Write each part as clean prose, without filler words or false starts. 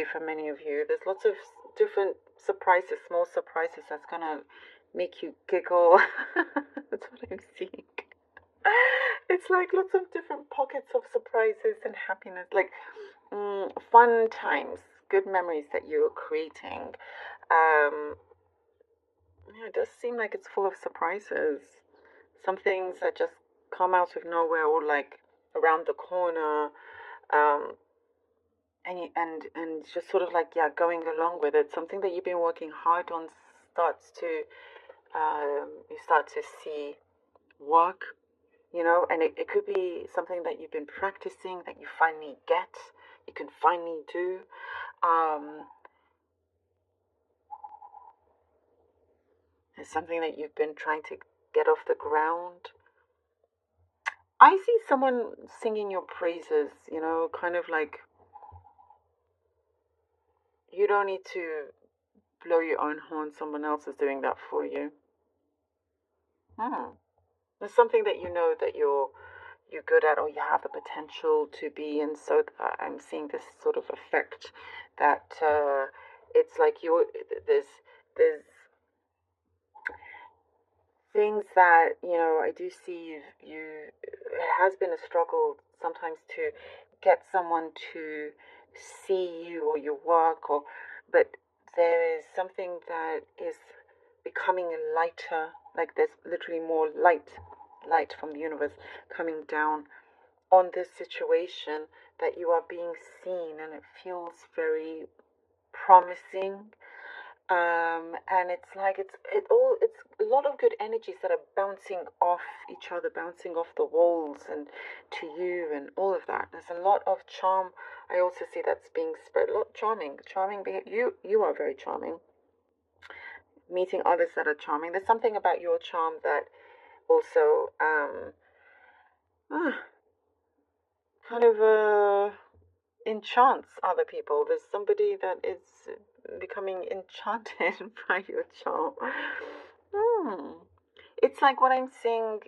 today for many of you. There's lots of different surprises, small surprises that's gonna make you giggle. That's what I'm seeing. It's like lots of different pockets of surprises and happiness, like fun times, good memories that you're creating. Um, yeah, it does seem like it's full of surprises. Some things that just come out of nowhere or like around the corner. Um, and just sort of like, yeah, going along with it. Something that you've been working hard on starts to you start to see work, and it could be something that you've been practicing that you finally get, you can finally do. Um, it's something that you've been trying to get off the ground. I see someone singing your praises, kind of like you don't need to blow your own horn, someone else is doing that for you. It's something that you know that you're good at or you have the potential to be, and so I'm seeing this sort of effect that it's like there's things that I do see you it has been a struggle sometimes to get someone to see you or your work, but there is something that is becoming lighter, like there's literally more light from the universe coming down on this situation, that you are being seen, and it feels very promising. And it's like it's a lot of good energies that are bouncing off each other, bouncing off the walls and to you and all of that. There's a lot of charm. I also see that's being spread. A lot charming you are very charming. Meeting others that are charming. There's something about your charm that also kind of enchants other people. There's somebody that is becoming enchanted by your charm. Hmm. It's like what I'm seeing.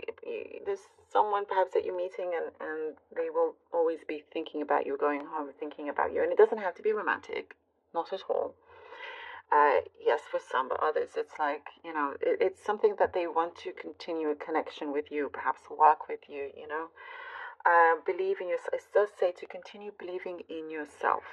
There's someone perhaps that you're meeting, and they will always be thinking about you, going home thinking about you. And it doesn't have to be romantic, not at all. Yes, for some, but others, it's like, it's something that they want to continue a connection with you, perhaps work with you, believe in yourself. It does say to continue believing in yourself.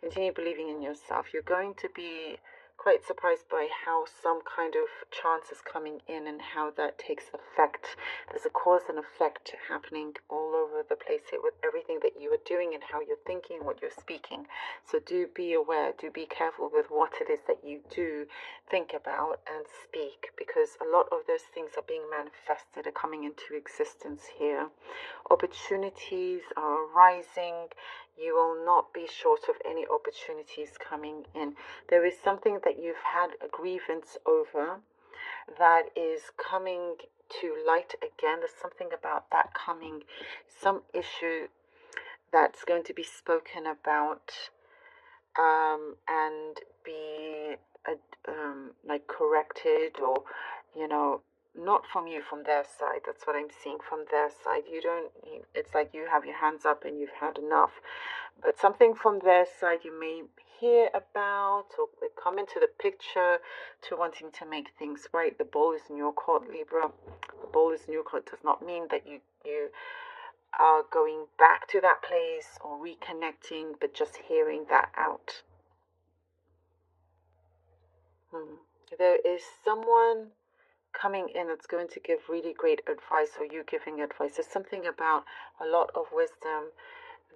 Continue believing in yourself. You're going to be quite surprised by how some kind of chance is coming in and how that takes effect. There's a cause and effect happening all over the place here with everything that you are doing and how you're thinking, what you're speaking. So do be aware, do be careful with what it is that you do think about and speak, because a lot of those things are being manifested, are coming into existence here. Opportunities are arising. You will not be short of any opportunities coming in. There is something that you've had a grievance over that is coming to light again. There's something about that coming, some issue that's going to be spoken about and be like corrected, or not from you, from their side. That's what I'm seeing, from their side. It's like you have your hands up and you've had enough, but something from their side you may hear about or come into the picture to wanting to make things right. The ball is in your court, Libra. The ball is in your court does not mean that you are going back to that place or reconnecting, but just hearing that out. There is someone coming in that's going to give really great advice, or you giving advice. There's something about a lot of wisdom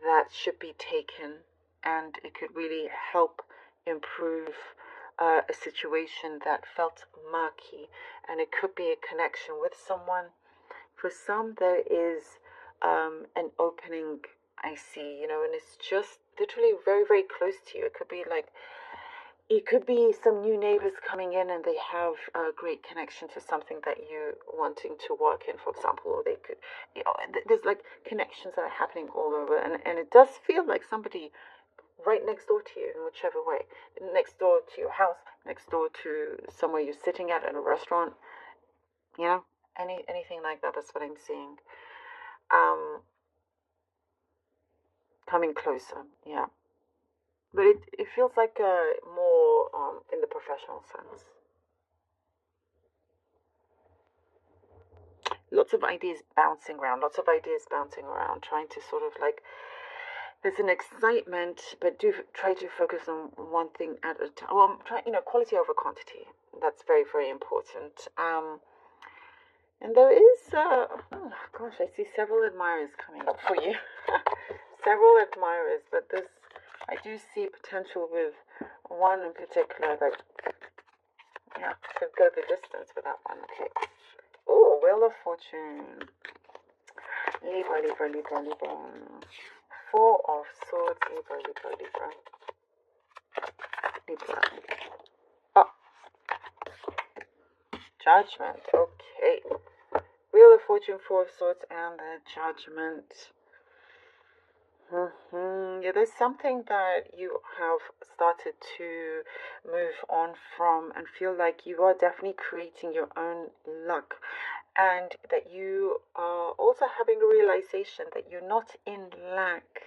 that should be taken, and it could really help improve a situation that felt murky, and it could be a connection with someone. For some, there is an opening, I see, and it's just literally very, very close to you. It could be some new neighbors coming in and they have a great connection to something that you wanting to work in, for example, or they could, there's like connections that are happening all over, and it does feel like somebody right next door to you in whichever way, next door to your house, next door to somewhere you're sitting at a restaurant, anything like that. That's what I'm seeing. Coming closer, yeah. but it feels like more in the professional sense. Lots of ideas bouncing around, trying to sort of like, there's an excitement, but do try to focus on one thing at a time. Well, try, quality over quantity. That's very, very important. And there is, oh gosh, I see several admirers coming up for you. Several admirers, but I do see potential with one in particular that, yeah, could go the distance with that one. Okay. Oh, Wheel of Fortune. Libra, Libra, Libra, Libra. Four of Swords, Libra, Libra, Libra. Libra. Oh, Judgment. Okay. Wheel of Fortune, Four of Swords, and the Judgment. Yeah, there's something that you have started to move on from and feel like you are definitely creating your own luck, and that you are also having a realization that you're not in lack.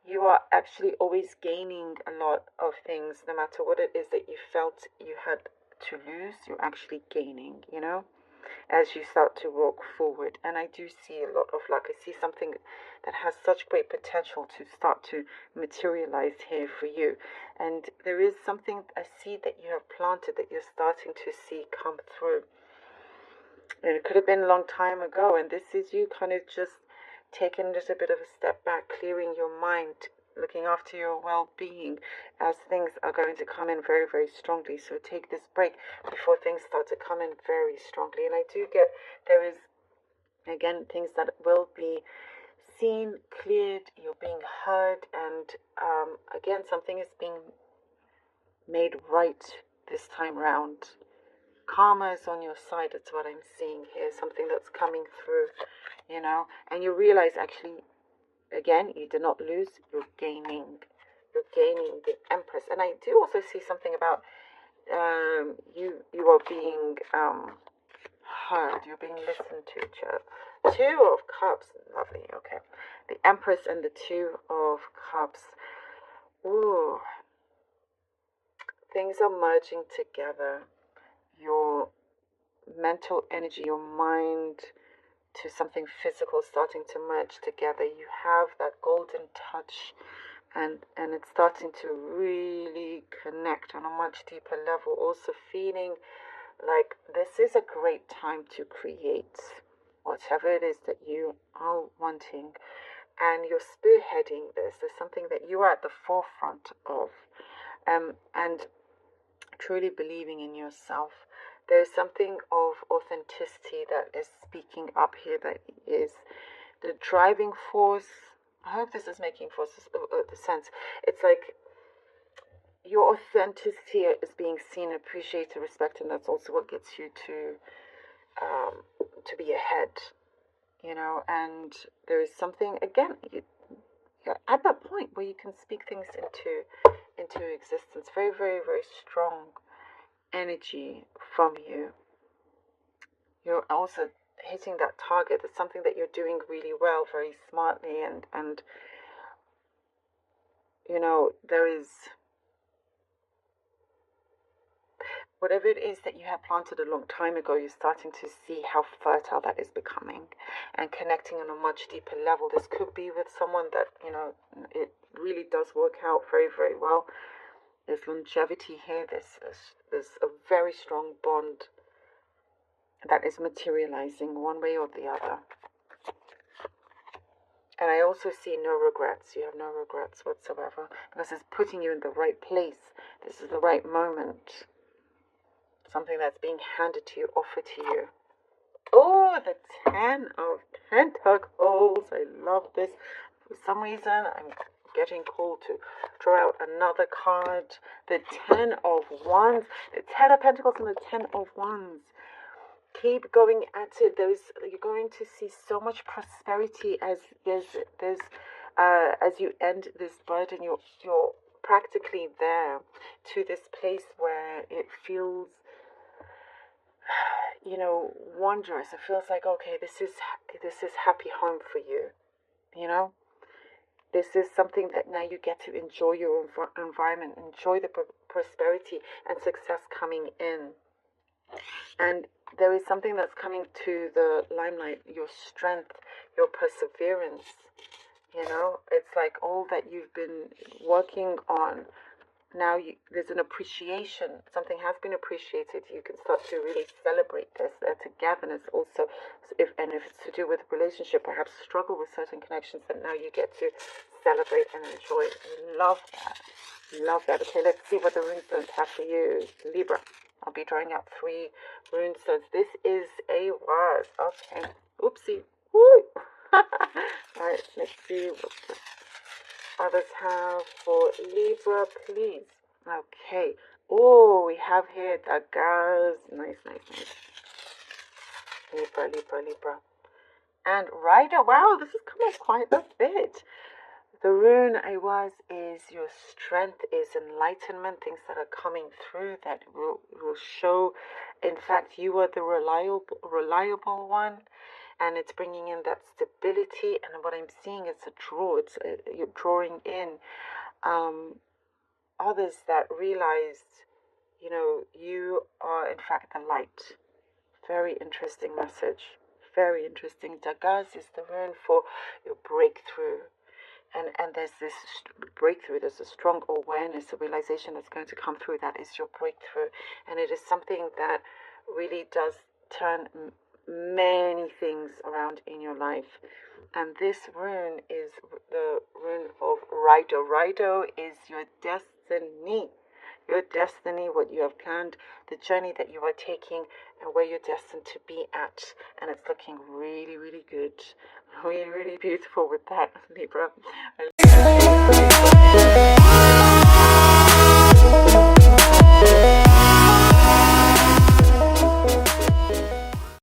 You are actually always gaining a lot of things, no matter what it is that you felt you had to lose, you're actually gaining, as you start to walk forward. And I do see a lot of luck. I see something that has such great potential to start to materialize here for you. And there is something, a seed that you have planted that you're starting to see come through. And it could have been a long time ago, and this is you kind of just taking a little bit of a step back, clearing your mind, looking after your well-being, as things are going to come in very, very strongly. So take this break before things start to come in very strongly. And I do get, there is, again, things that will be seen, cleared, you're being heard, and again, something is being made right this time round. Karma is on your side. That's what I'm seeing here. Something that's coming through, and you realize actually, again, you did not lose. You're gaining. You're gaining the Empress. And I do also see something about you are being heard. You're being listened to. Two of Cups. Lovely. Okay. The Empress and the Two of Cups. Ooh. Things are merging together. Your mental energy, your mind to something physical starting to merge together. You have that golden touch, and it's starting to really connect on a much deeper level. Also feeling like this is a great time to create whatever it is that you are wanting, and you're spearheading this. There's something that you are at the forefront of, and truly believing in yourself. There's something of authenticity that is speaking up here, that is the driving force. I hope this is making the sense. It's like your authenticity is being seen, appreciated, respected, and that's also what gets you to be ahead, and there is something, again, you're at that point where you can speak things into existence. Very, very, very strong energy from you. You're also hitting that target. It's something that you're doing really well, very smartly, and there is, whatever it is that you have planted a long time ago, you're starting to see how fertile that is becoming and connecting on a much deeper level. This could be with someone that, it really does work out very, very well. There's longevity here. There's a very strong bond that is materializing one way or the other. And I also see no regrets. You have no regrets whatsoever, because it's putting you in the right place. This is the right moment. Something that's being handed to you, offered to you. Oh, the Ten of Pentacles. I love this. For some reason, I'm getting called to draw out another card. The Ten of Wands. The Ten of Pentacles and the Ten of Wands. Keep going at it. You're going to see so much prosperity as as you end this burden. You're practically there to this place where it feels, wondrous. It feels like, okay, this is happy home for you. This is something that now you get to enjoy your environment, enjoy the prosperity and success coming in. And there is something that's coming to the limelight, your strength, your perseverance. It's like all that you've been working on. Now there's an appreciation. Something has been appreciated. You can start to really celebrate this. Togetherness also. If it's to do with relationship, perhaps struggle with certain connections, that now you get to celebrate and enjoy. Love that. Love that. Okay, let's see what the runestones have for you, Libra. I'll be drawing out 3 runestones. This is a vase. Okay. Oopsie. Woo! Alright, let's see what the others have for Libra, please. Okay. Oh, we have here the girls. Nice. Libra. And Rider. Wow, this has come up quite a bit. The rune I was is your strength, is enlightenment, things that are coming through that will show. In fact, you are the reliable one. And it's bringing in that stability. And what I'm seeing is a draw. You're drawing in others that realized, you are in fact the light. Very interesting message. Very interesting. Dagaz is the rune for your breakthrough. And there's this breakthrough. There's a strong awareness, a realization that's going to come through. That is your breakthrough. And it is something that really does turn many things around in your life. And this rune is the rune of Rido. Rido is your destiny. Your destiny, what you have planned, the journey that you are taking, and where you're destined to be at. And it's looking really, really good. Really, really beautiful with that, Libra.